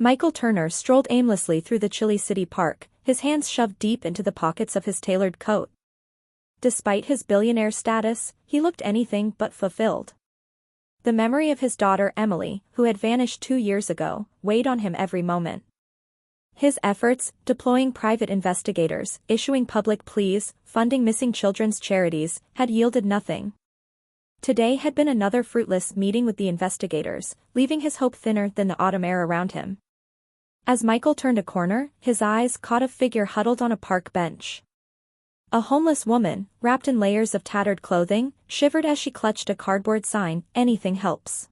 Michael Turner strolled aimlessly through the chilly city park, his hands shoved deep into the pockets of his tailored coat. Despite his billionaire status, he looked anything but fulfilled. The memory of his daughter Emily, who had vanished 2 years ago, weighed on him every moment. His efforts, deploying private investigators, issuing public pleas, funding missing children's charities, had yielded nothing. Today had been another fruitless meeting with the investigators, leaving his hope thinner than the autumn air around him. As Michael turned a corner, his eyes caught a figure huddled on a park bench. A homeless woman, wrapped in layers of tattered clothing, shivered as she clutched a cardboard sign, "Anything helps."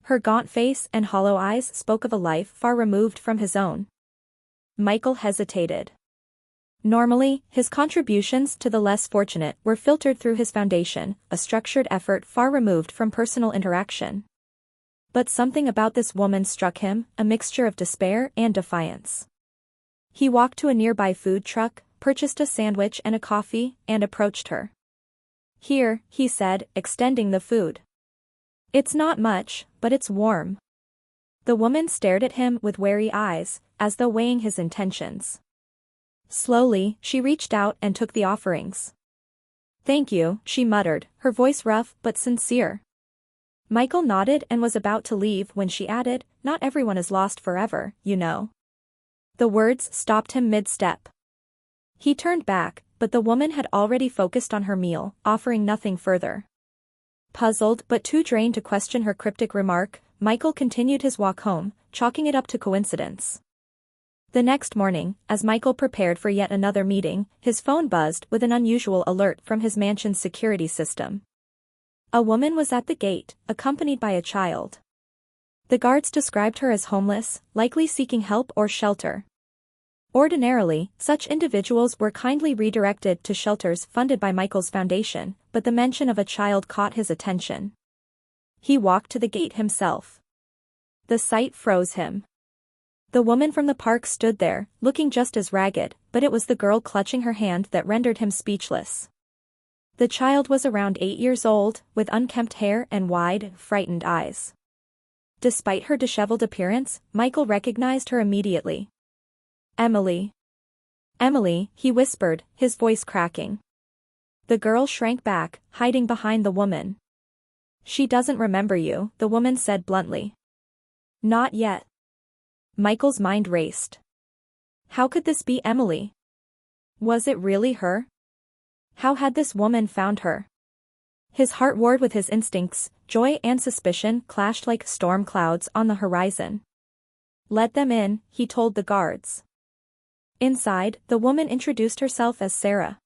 Her gaunt face and hollow eyes spoke of a life far removed from his own. Michael hesitated. Normally, his contributions to the less fortunate were filtered through his foundation, a structured effort far removed from personal interaction. But something about this woman struck him, a mixture of despair and defiance. He walked to a nearby food truck, purchased a sandwich and a coffee, and approached her. "Here," he said, extending the food. "It's not much, but it's warm." The woman stared at him with wary eyes, as though weighing his intentions. Slowly, she reached out and took the offerings. "Thank you," she muttered, her voice rough but sincere. Michael nodded and was about to leave when she added, "Not everyone is lost forever, you know." The words stopped him mid-step. He turned back, but the woman had already focused on her meal, offering nothing further. Puzzled but too drained to question her cryptic remark, Michael continued his walk home, chalking it up to coincidence. The next morning, as Michael prepared for yet another meeting, his phone buzzed with an unusual alert from his mansion's security system. A woman was at the gate, accompanied by a child. The guards described her as homeless, likely seeking help or shelter. Ordinarily, such individuals were kindly redirected to shelters funded by Michael's foundation, but the mention of a child caught his attention. He walked to the gate himself. The sight froze him. The woman from the park stood there, looking just as ragged, but it was the girl clutching her hand that rendered him speechless. The child was around 8 years old, with unkempt hair and wide, frightened eyes. Despite her disheveled appearance, Michael recognized her immediately. "Emily. Emily," he whispered, his voice cracking. The girl shrank back, hiding behind the woman. "She doesn't remember you," the woman said bluntly. "Not yet." Michael's mind raced. How could this be Emily? Was it really her? How had this woman found her? His heart warred with his instincts, joy and suspicion clashed like storm clouds on the horizon. "Let them in," he told the guards. Inside, the woman introduced herself as Sarah.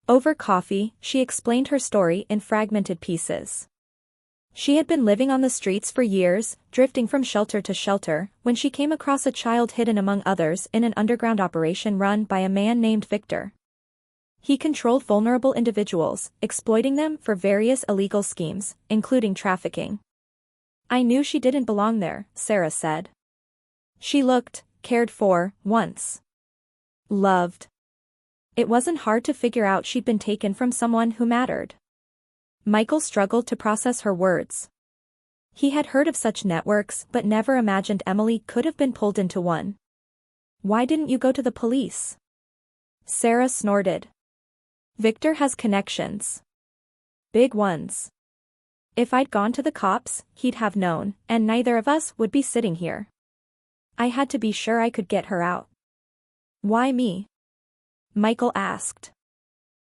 Over coffee, she explained her story in fragmented pieces. She had been living on the streets for years, drifting from shelter to shelter, when she came across a child hidden among others in an underground operation run by a man named Victor. He controlled vulnerable individuals, exploiting them for various illegal schemes, including trafficking. "I knew she didn't belong there," Sarah said. "She looked, cared for, once. Loved. It wasn't hard to figure out she'd been taken from someone who mattered." Michael struggled to process her words. He had heard of such networks but never imagined Emily could have been pulled into one. "Why didn't you go to the police?" Sarah snorted. "Victor has connections. Big ones. If I'd gone to the cops, he'd have known, and neither of us would be sitting here. I had to be sure I could get her out." "Why me?" Michael asked.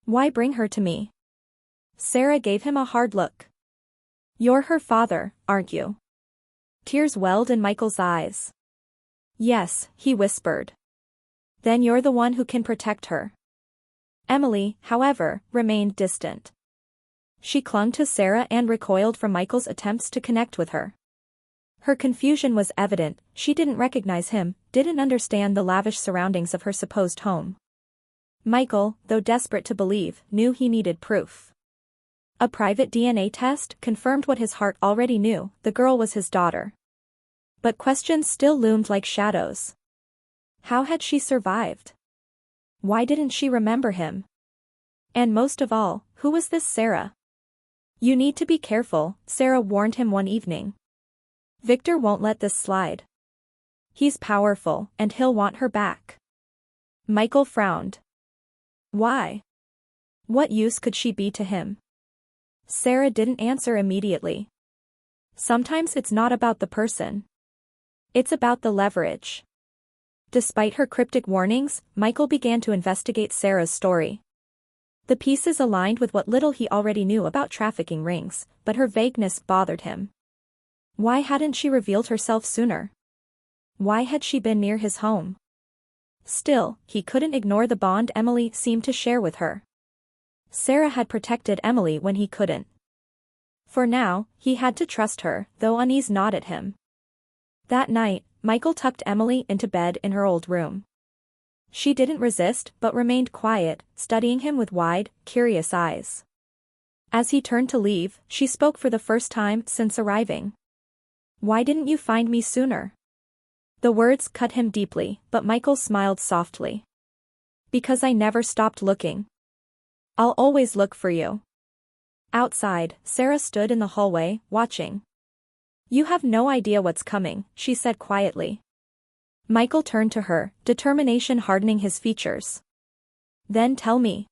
"Why bring her to me?" Sarah gave him a hard look. "You're her father, aren't you?" Tears welled in Michael's eyes. "Yes," he whispered. "Then you're the one who can protect her." Emily, however, remained distant. She clung to Sarah and recoiled from Michael's attempts to connect with her. Her confusion was evident, she didn't recognize him, didn't understand the lavish surroundings of her supposed home. Michael, though desperate to believe, knew he needed proof. A private DNA test confirmed what his heart already knew, the girl was his daughter. But questions still loomed like shadows. How had she survived? Why didn't she remember him? And most of all, who was this Sarah? "You need to be careful," Sarah warned him one evening. "Victor won't let this slide." He's powerful, and he'll want her back. Michael frowned. Why? What use could she be to him? Sarah didn't answer immediately. Sometimes it's not about the person. It's about the leverage. Despite her cryptic warnings, Michael began to investigate Sarah's story. The pieces aligned with what little he already knew about trafficking rings, but her vagueness bothered him. Why hadn't she revealed herself sooner? Why had she been near his home? Still, he couldn't ignore the bond Emily seemed to share with her. Sarah had protected Emily when he couldn't. For now, he had to trust her, though unease gnawed at him. That night, Michael tucked Emily into bed in her old room. She didn't resist but remained quiet, studying him with wide, curious eyes. As he turned to leave, she spoke for the first time since arriving. "Why didn't you find me sooner?" The words cut him deeply, but Michael smiled softly. "Because I never stopped looking. I'll always look for you." Outside, Sarah stood in the hallway, watching. "You have no idea what's coming," she said quietly. Michael turned to her, determination hardening his features. "Then tell me.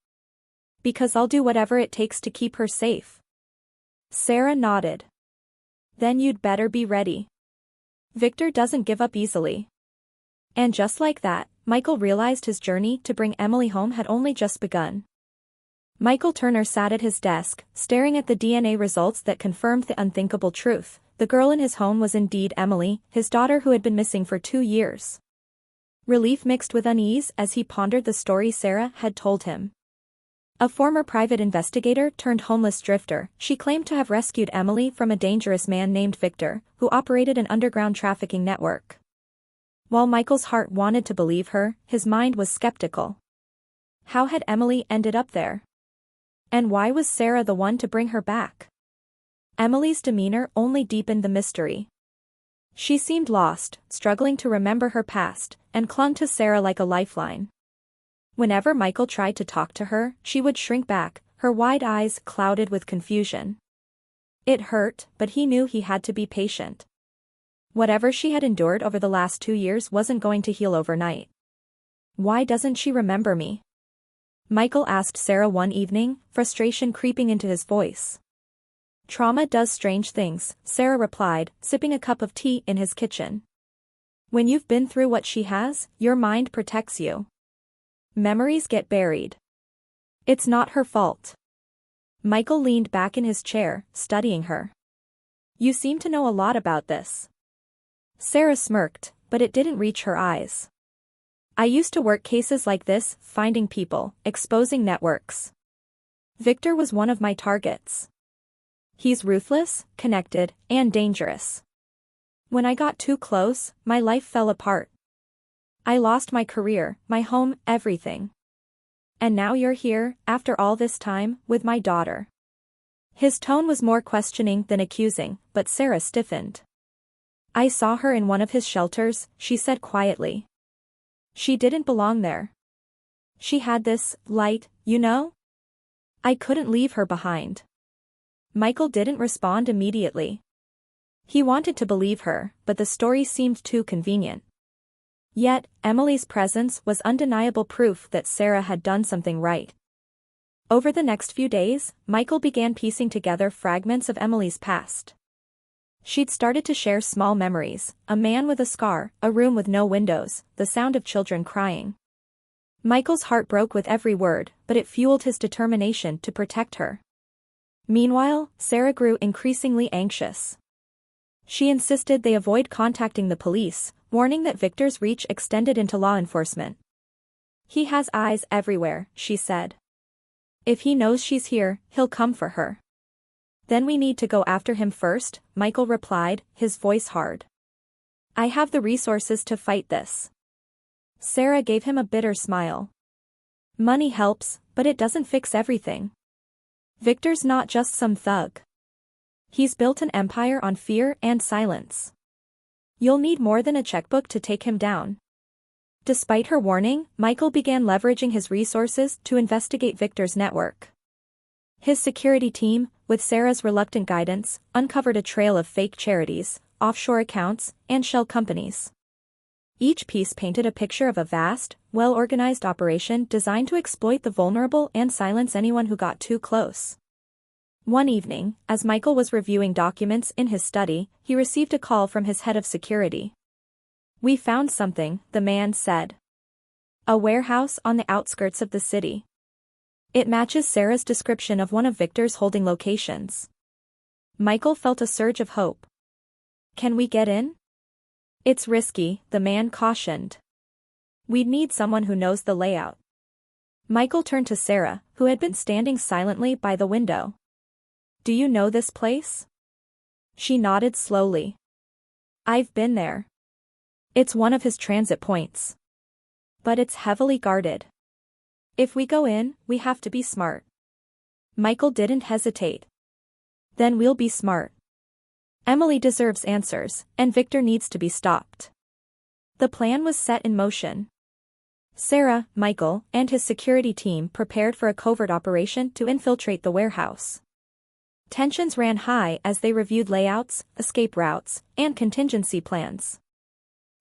Because I'll do whatever it takes to keep her safe." Sarah nodded. "Then you'd better be ready. Victor doesn't give up easily." And just like that, Michael realized his journey to bring Emily home had only just begun. Michael Turner sat at his desk, staring at the DNA results that confirmed the unthinkable truth. The girl in his home was indeed Emily, his daughter who had been missing for 2 years. Relief mixed with unease as he pondered the story Sarah had told him. A former private investigator turned homeless drifter, she claimed to have rescued Emily from a dangerous man named Victor, who operated an underground trafficking network. While Michael's heart wanted to believe her, his mind was skeptical. How had Emily ended up there? And why was Sarah the one to bring her back? Emily's demeanor only deepened the mystery. She seemed lost, struggling to remember her past, and clung to Sarah like a lifeline. Whenever Michael tried to talk to her, she would shrink back, her wide eyes clouded with confusion. It hurt, but he knew he had to be patient. Whatever she had endured over the last 2 years wasn't going to heal overnight. "Why doesn't she remember me?" Michael asked Sarah one evening, frustration creeping into his voice. "Trauma does strange things," Sarah replied, sipping a cup of tea in his kitchen. "When you've been through what she has, your mind protects you. Memories get buried. It's not her fault." Michael leaned back in his chair, studying her. "You seem to know a lot about this." Sarah smirked, but it didn't reach her eyes. "I used to work cases like this, finding people, exposing networks. Victor was one of my targets. He's ruthless, connected, and dangerous. When I got too close, my life fell apart. I lost my career, my home, everything. And now you're here, after all this time, with my daughter." His tone was more questioning than accusing, but Sarah stiffened. "I saw her in one of his shelters," she said quietly. "She didn't belong there. She had this light, you know? I couldn't leave her behind." Michael didn't respond immediately. He wanted to believe her, but the story seemed too convenient. Yet, Emily's presence was undeniable proof that Sarah had done something right. Over the next few days, Michael began piecing together fragments of Emily's past. She'd started to share small memories, a man with a scar, a room with no windows, the sound of children crying. Michael's heart broke with every word, but it fueled his determination to protect her. Meanwhile, Sarah grew increasingly anxious. She insisted they avoid contacting the police, warning that Victor's reach extended into law enforcement. "He has eyes everywhere," she said. "If he knows she's here, he'll come for her." "Then we need to go after him first," Michael replied, his voice hard. "I have the resources to fight this." Sarah gave him a bitter smile. "Money helps, but it doesn't fix everything. Victor's not just some thug. He's built an empire on fear and silence. You'll need more than a checkbook to take him down." Despite her warning, Michael began leveraging his resources to investigate Victor's network. His security team, with Sarah's reluctant guidance, uncovered a trail of fake charities, offshore accounts, and shell companies. Each piece painted a picture of a vast, well-organized operation designed to exploit the vulnerable and silence anyone who got too close. One evening, as Michael was reviewing documents in his study, he received a call from his head of security. "We found something," the man said. "A warehouse on the outskirts of the city. It matches Sarah's description of one of Victor's holding locations." Michael felt a surge of hope. "Can we get in?" "It's risky," the man cautioned. "We'd need someone who knows the layout." Michael turned to Sarah, who had been standing silently by the window. "Do you know this place?" She nodded slowly. "I've been there. It's one of his transit points. But it's heavily guarded. If we go in, we have to be smart." Michael didn't hesitate. "Then we'll be smart. Emily deserves answers, and Victor needs to be stopped." The plan was set in motion. Sarah, Michael, and his security team prepared for a covert operation to infiltrate the warehouse. Tensions ran high as they reviewed layouts, escape routes, and contingency plans.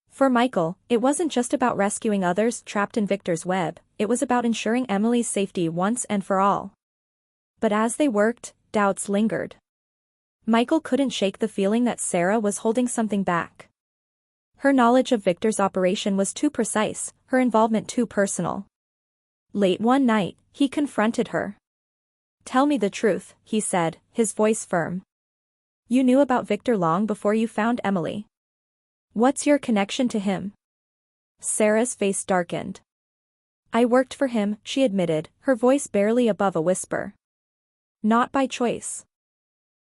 For Michael, it wasn't just about rescuing others trapped in Victor's web, it was about ensuring Emily's safety once and for all. But as they worked, doubts lingered. Michael couldn't shake the feeling that Sarah was holding something back. Her knowledge of Victor's operation was too precise, her involvement too personal. Late one night, he confronted her. "Tell me the truth," he said, his voice firm. "You knew about Victor long before you found Emily. What's your connection to him?" Sarah's face darkened. "I worked for him," she admitted, her voice barely above a whisper. "Not by choice.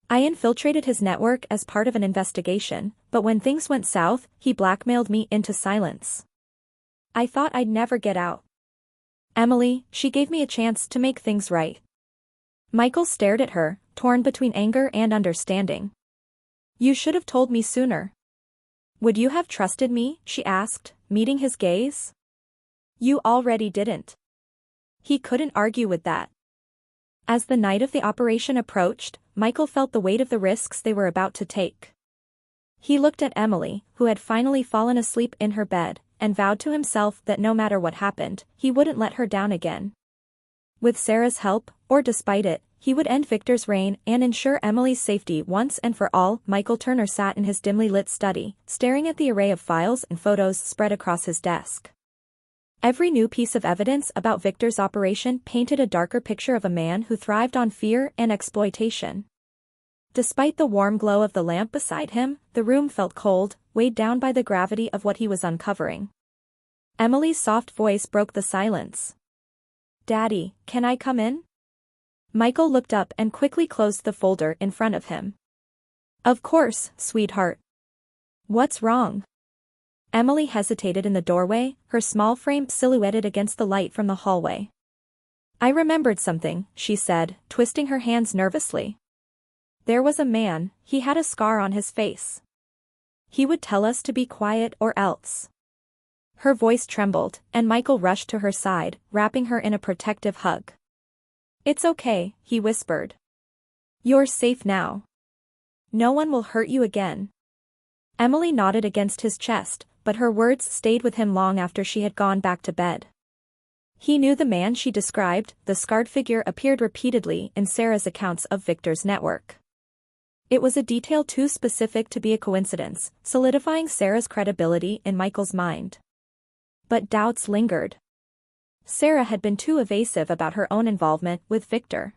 I infiltrated his network as part of an investigation, but when things went south, he blackmailed me into silence. I thought I'd never get out. Emily, she gave me a chance to make things right." Michael stared at her, torn between anger and understanding. "You should have told me sooner." "Would you have trusted me?" she asked, meeting his gaze. "You already didn't." He couldn't argue with that. As the night of the operation approached, Michael felt the weight of the risks they were about to take. He looked at Emily, who had finally fallen asleep in her bed, and vowed to himself that no matter what happened, he wouldn't let her down again. With Sarah's help, or despite it, he would end Victor's reign and ensure Emily's safety once and for all. Michael Turner sat in his dimly lit study, staring at the array of files and photos spread across his desk. Every new piece of evidence about Victor's operation painted a darker picture of a man who thrived on fear and exploitation. Despite the warm glow of the lamp beside him, the room felt cold, weighed down by the gravity of what he was uncovering. Emily's soft voice broke the silence. "Daddy, can I come in?" Michael looked up and quickly closed the folder in front of him. "Of course, sweetheart. What's wrong?" Emily hesitated in the doorway, her small frame silhouetted against the light from the hallway. "I remembered something," she said, twisting her hands nervously. "There was a man, he had a scar on his face. He would tell us to be quiet or else." Her voice trembled, and Michael rushed to her side, wrapping her in a protective hug. "It's okay," he whispered. "You're safe now. No one will hurt you again." Emily nodded against his chest, but her words stayed with him long after she had gone back to bed. He knew the man she described, the scarred figure appeared repeatedly in Sarah's accounts of Victor's network. It was a detail too specific to be a coincidence, solidifying Sarah's credibility in Michael's mind. But doubts lingered. Sarah had been too evasive about her own involvement with Victor.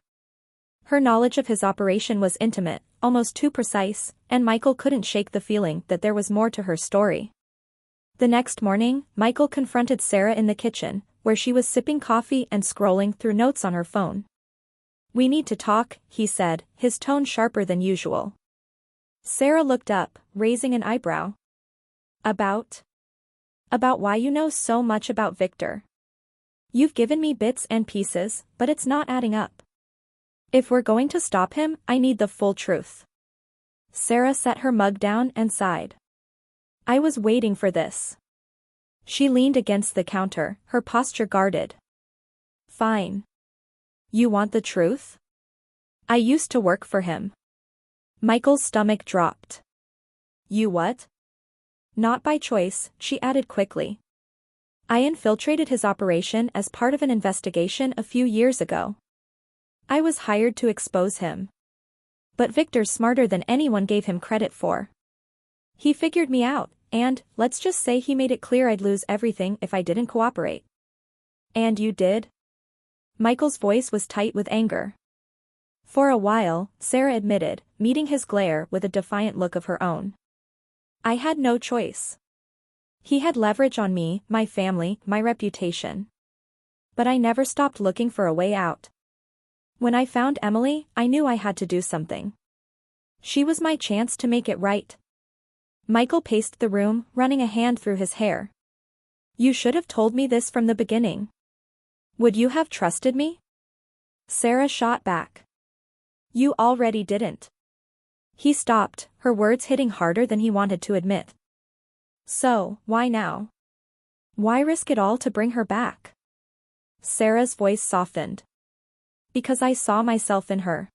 Her knowledge of his operation was intimate, almost too precise, and Michael couldn't shake the feeling that there was more to her story. The next morning, Michael confronted Sarah in the kitchen, where she was sipping coffee and scrolling through notes on her phone. "We need to talk," he said, his tone sharper than usual. Sarah looked up, raising an eyebrow. About why you know so much about Victor. You've given me bits and pieces, but it's not adding up. If we're going to stop him, I need the full truth." Sarah set her mug down and sighed. "I was waiting for this." She leaned against the counter, her posture guarded. "Fine. You want the truth? I used to work for him." Michael's stomach dropped. "You what?" Not by choice, she added quickly. I infiltrated his operation as part of an investigation a few years ago. I was hired to expose him. But Victor's smarter than anyone gave him credit for. He figured me out, and, let's just say he made it clear I'd lose everything if I didn't cooperate. And you did? Michael's voice was tight with anger. For a while, Sarah admitted, meeting his glare with a defiant look of her own. I had no choice. He had leverage on me, my family, my reputation. But I never stopped looking for a way out. When I found Emily, I knew I had to do something. She was my chance to make it right. Michael paced the room, running a hand through his hair. You should have told me this from the beginning. Would you have trusted me? Sarah shot back. You already didn't. He stopped, her words hitting harder than he wanted to admit. So, why now? Why risk it all to bring her back? Sarah's voice softened. Because I saw myself in her.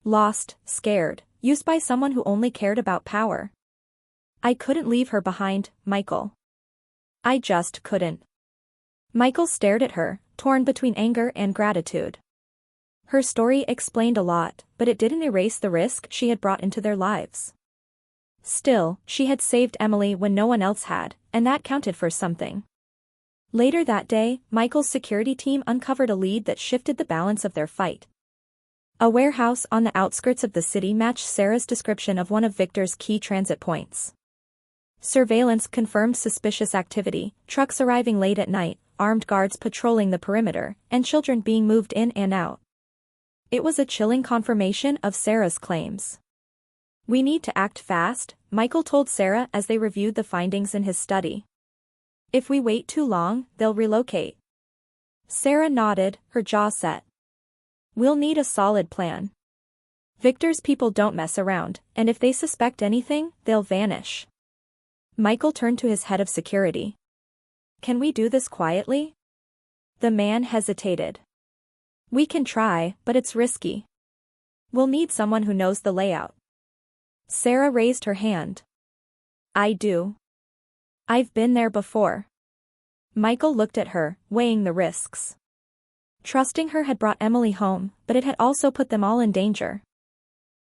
Lost, scared, used by someone who only cared about power. I couldn't leave her behind, Michael. I just couldn't. Michael stared at her, torn between anger and gratitude. Her story explained a lot, but it didn't erase the risk she had brought into their lives. Still, she had saved Emily when no one else had, and that counted for something. Later that day, Michael's security team uncovered a lead that shifted the balance of their fight. A warehouse on the outskirts of the city matched Sarah's description of one of Victor's key transit points. Surveillance confirmed suspicious activity, trucks arriving late at night, armed guards patrolling the perimeter, and children being moved in and out. It was a chilling confirmation of Sarah's claims. We need to act fast, Michael told Sarah as they reviewed the findings in his study. If we wait too long, they'll relocate. Sarah nodded, her jaw set. We'll need a solid plan. Victor's people don't mess around, and if they suspect anything, they'll vanish. Michael turned to his head of security. Can we do this quietly? The man hesitated. We can try, but it's risky. We'll need someone who knows the layout. Sarah raised her hand. I do. I've been there before. Michael looked at her, weighing the risks. Trusting her had brought Emily home, but it had also put them all in danger.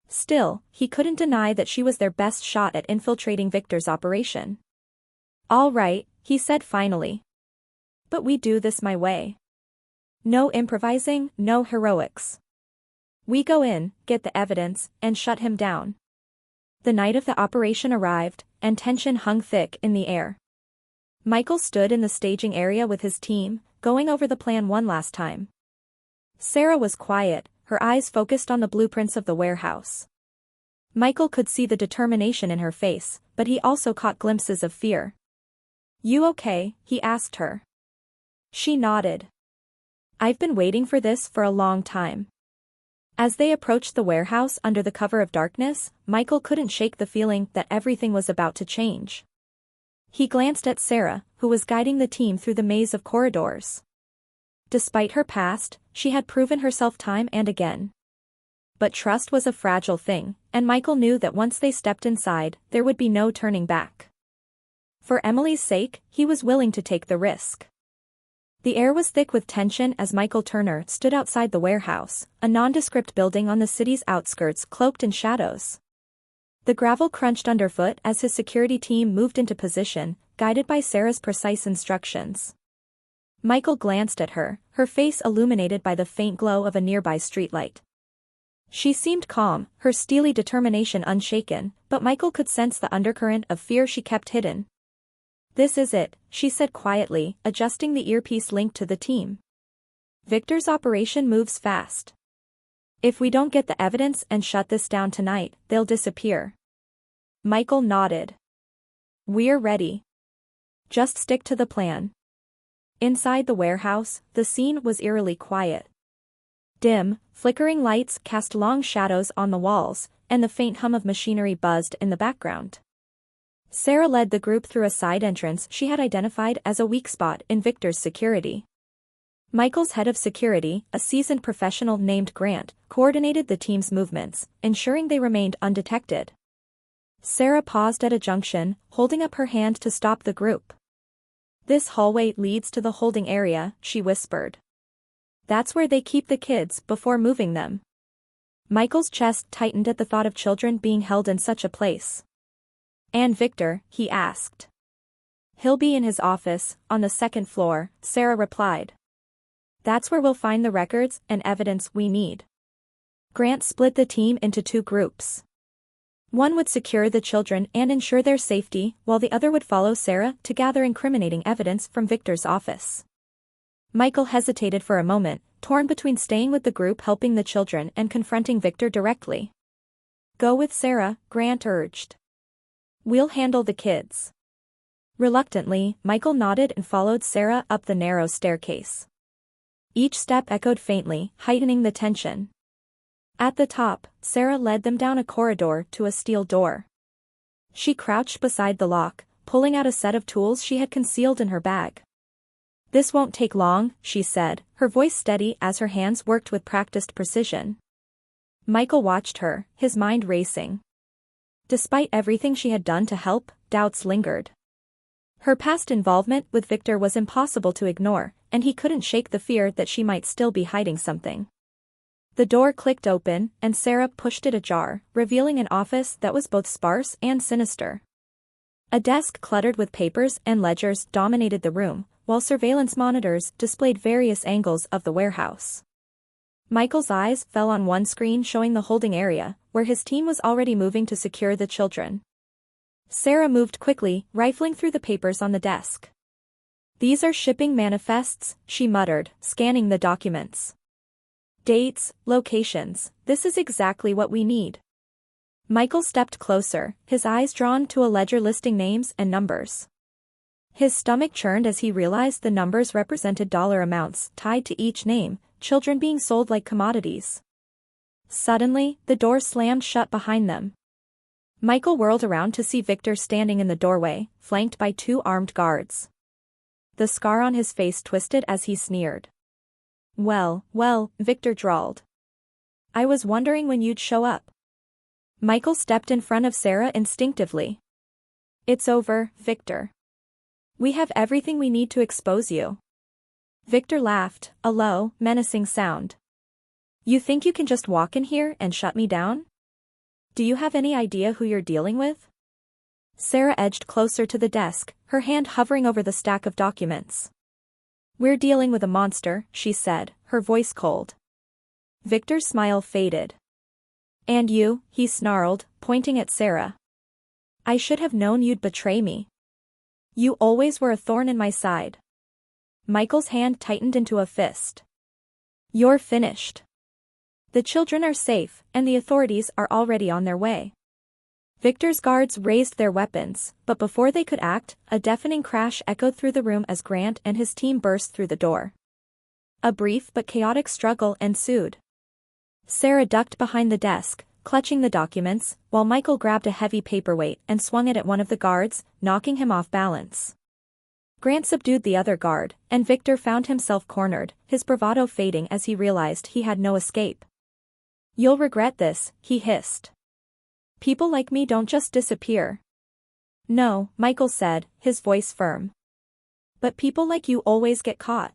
Still, he couldn't deny that she was their best shot at infiltrating Victor's operation. All right, he said finally. But we do this my way. No improvising, no heroics. We go in, get the evidence, and shut him down. The night of the operation arrived, and tension hung thick in the air. Michael stood in the staging area with his team, going over the plan one last time. Sarah was quiet, her eyes focused on the blueprints of the warehouse. Michael could see the determination in her face, but he also caught glimpses of fear. You okay? He asked her. She nodded. I've been waiting for this for a long time. As they approached the warehouse under the cover of darkness, Michael couldn't shake the feeling that everything was about to change. He glanced at Sarah, who was guiding the team through the maze of corridors. Despite her past, she had proven herself time and again. But trust was a fragile thing, and Michael knew that once they stepped inside, there would be no turning back. For Emily's sake, he was willing to take the risk. The air was thick with tension as Michael Turner stood outside the warehouse, a nondescript building on the city's outskirts cloaked in shadows. The gravel crunched underfoot as his security team moved into position, guided by Sarah's precise instructions. Michael glanced at her, her face illuminated by the faint glow of a nearby streetlight. She seemed calm, her steely determination unshaken, but Michael could sense the undercurrent of fear she kept hidden. This is it, she said quietly, adjusting the earpiece linked to the team. Victor's operation moves fast. If we don't get the evidence and shut this down tonight, they'll disappear. Michael nodded. We're ready. Just stick to the plan. Inside the warehouse, the scene was eerily quiet. Dim, flickering lights cast long shadows on the walls, and the faint hum of machinery buzzed in the background. Sarah led the group through a side entrance she had identified as a weak spot in Victor's security. Michael's head of security, a seasoned professional named Grant, coordinated the team's movements, ensuring they remained undetected. Sarah paused at a junction, holding up her hand to stop the group. "This hallway leads to the holding area," she whispered. "That's where they keep the kids before moving them." Michael's chest tightened at the thought of children being held in such a place. "And Victor?" he asked. "He'll be in his office, on the second floor," Sarah replied. "That's where we'll find the records and evidence we need." Grant split the team into two groups. One would secure the children and ensure their safety, while the other would follow Sarah to gather incriminating evidence from Victor's office. Michael hesitated for a moment, torn between staying with the group helping the children and confronting Victor directly. "Go with Sarah," Grant urged. "We'll handle the kids." Reluctantly, Michael nodded and followed Sarah up the narrow staircase. Each step echoed faintly, heightening the tension. At the top, Sarah led them down a corridor to a steel door. She crouched beside the lock, pulling out a set of tools she had concealed in her bag. "This won't take long," she said, her voice steady as her hands worked with practiced precision. Michael watched her, his mind racing. Despite everything she had done to help, doubts lingered. Her past involvement with Victor was impossible to ignore, and he couldn't shake the fear that she might still be hiding something. The door clicked open, and Sarah pushed it ajar, revealing an office that was both sparse and sinister. A desk cluttered with papers and ledgers dominated the room, while surveillance monitors displayed various angles of the warehouse. Michael's eyes fell on one screen showing the holding area, where his team was already moving to secure the children. Sarah moved quickly, rifling through the papers on the desk. "These are shipping manifests," she muttered, scanning the documents. "Dates, locations, this is exactly what we need." Michael stepped closer, his eyes drawn to a ledger listing names and numbers. His stomach churned as he realized the numbers represented dollar amounts tied to each name, children being sold like commodities. Suddenly, the door slammed shut behind them. Michael whirled around to see Victor standing in the doorway, flanked by two armed guards. The scar on his face twisted as he sneered. Well, Victor drawled. "I was wondering when you'd show up." Michael stepped in front of Sarah instinctively. "It's over, Victor. We have everything we need to expose you." Victor laughed, a low, menacing sound. "You think you can just walk in here and shut me down? Do you have any idea who you're dealing with?" Sarah edged closer to the desk, her hand hovering over the stack of documents. "We're dealing with a monster," she said, her voice cold. Victor's smile faded. "And you," he snarled, pointing at Sarah. "I should have known you'd betray me. You always were a thorn in my side." Michael's hand tightened into a fist. "You're finished. The children are safe, and the authorities are already on their way." Victor's guards raised their weapons, but before they could act, a deafening crash echoed through the room as Grant and his team burst through the door. A brief but chaotic struggle ensued. Sarah ducked behind the desk, clutching the documents, while Michael grabbed a heavy paperweight and swung it at one of the guards, knocking him off balance. Grant subdued the other guard, and Victor found himself cornered, his bravado fading as he realized he had no escape. "You'll regret this," he hissed. "People like me don't just disappear." "No," Michael said, his voice firm. "But people like you always get caught."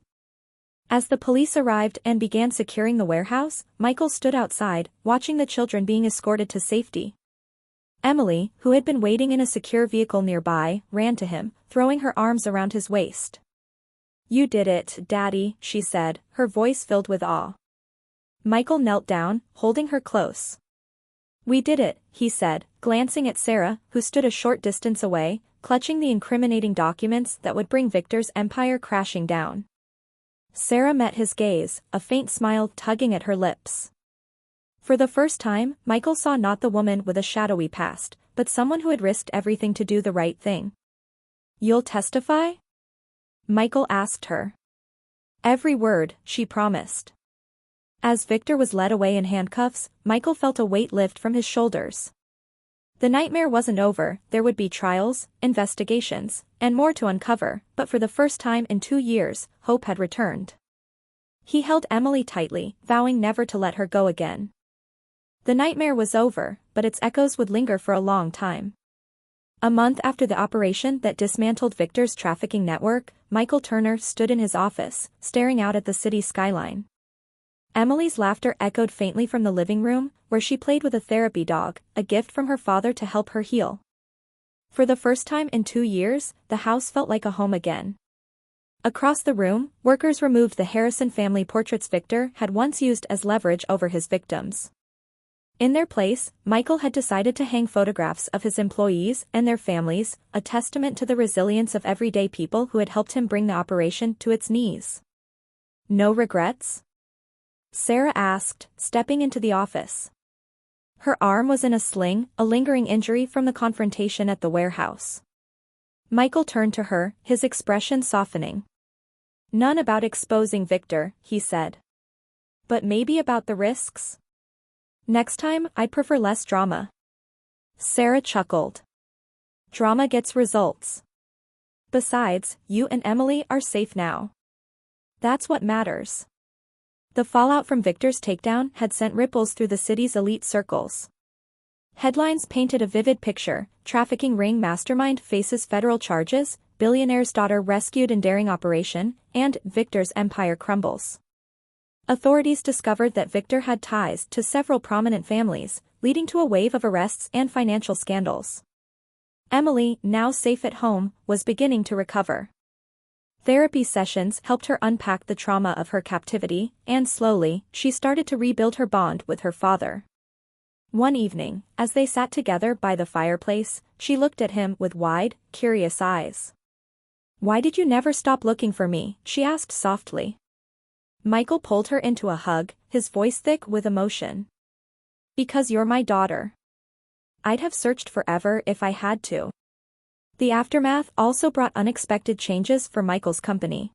As the police arrived and began securing the warehouse, Michael stood outside, watching the children being escorted to safety. Emily, who had been waiting in a secure vehicle nearby, ran to him, throwing her arms around his waist. "You did it, Daddy," she said, her voice filled with awe. Michael knelt down, holding her close. "We did it," he said, glancing at Sarah, who stood a short distance away, clutching the incriminating documents that would bring Victor's empire crashing down. Sarah met his gaze, a faint smile tugging at her lips. For the first time, Michael saw not the woman with a shadowy past, but someone who had risked everything to do the right thing. "You'll testify?" Michael asked her. "Every word," she promised. As Victor was led away in handcuffs, Michael felt a weight lift from his shoulders. The nightmare wasn't over, there would be trials, investigations, and more to uncover, but for the first time in 2 years, hope had returned. He held Emily tightly, vowing never to let her go again. The nightmare was over, but its echoes would linger for a long time. A month after the operation that dismantled Victor's trafficking network, Michael Turner stood in his office, staring out at the city skyline. Emily's laughter echoed faintly from the living room, where she played with a therapy dog, a gift from her father to help her heal. For the first time in 2 years, the house felt like a home again. Across the room, workers removed the Harrison family portraits Victor had once used as leverage over his victims. In their place, Michael had decided to hang photographs of his employees and their families, a testament to the resilience of everyday people who had helped him bring the operation to its knees. No regrets? Sarah asked, stepping into the office. Her arm was in a sling, a lingering injury from the confrontation at the warehouse. Michael turned to her, his expression softening. None about exposing Victor, he said. But maybe about the risks? Next time, I'd prefer less drama. Sarah chuckled. Drama gets results. Besides, you and Emily are safe now. That's what matters. The fallout from Victor's takedown had sent ripples through the city's elite circles. Headlines painted a vivid picture: trafficking ring mastermind faces federal charges, billionaire's daughter rescued in daring operation, and Victor's empire crumbles. Authorities discovered that Victor had ties to several prominent families, leading to a wave of arrests and financial scandals. Emily, now safe at home, was beginning to recover. Therapy sessions helped her unpack the trauma of her captivity, and slowly, she started to rebuild her bond with her father. One evening, as they sat together by the fireplace, she looked at him with wide, curious eyes. "Why did you never stop looking for me?" she asked softly. Michael pulled her into a hug, his voice thick with emotion. "Because you're my daughter. I'd have searched forever if I had to." The aftermath also brought unexpected changes for Michael's company.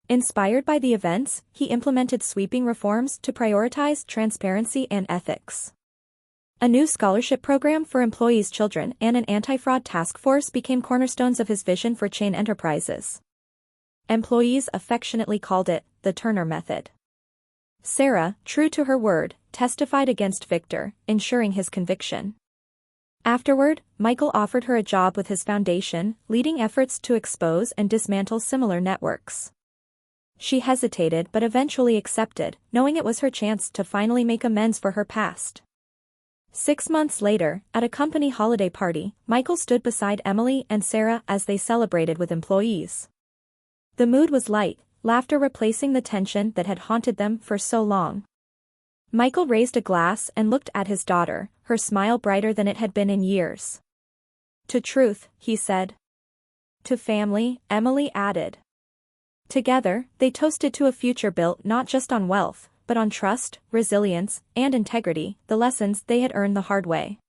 Inspired by the events, he implemented sweeping reforms to prioritize transparency and ethics. A new scholarship program for employees' children and an anti-fraud task force became cornerstones of his vision for chain enterprises. Employees affectionately called it the Turner Method. Sarah, true to her word, testified against Victor, ensuring his conviction. Afterward, Michael offered her a job with his foundation, leading efforts to expose and dismantle similar networks. She hesitated but eventually accepted, knowing it was her chance to finally make amends for her past. 6 months later, at a company holiday party, Michael stood beside Emily and Sarah as they celebrated with employees. The mood was light, laughter replacing the tension that had haunted them for so long. Michael raised a glass and looked at his daughter, her smile brighter than it had been in years. "To truth," he said. "To family," Emily added. Together, they toasted to a future built not just on wealth, but on trust, resilience, and integrity, the lessons they had earned the hard way.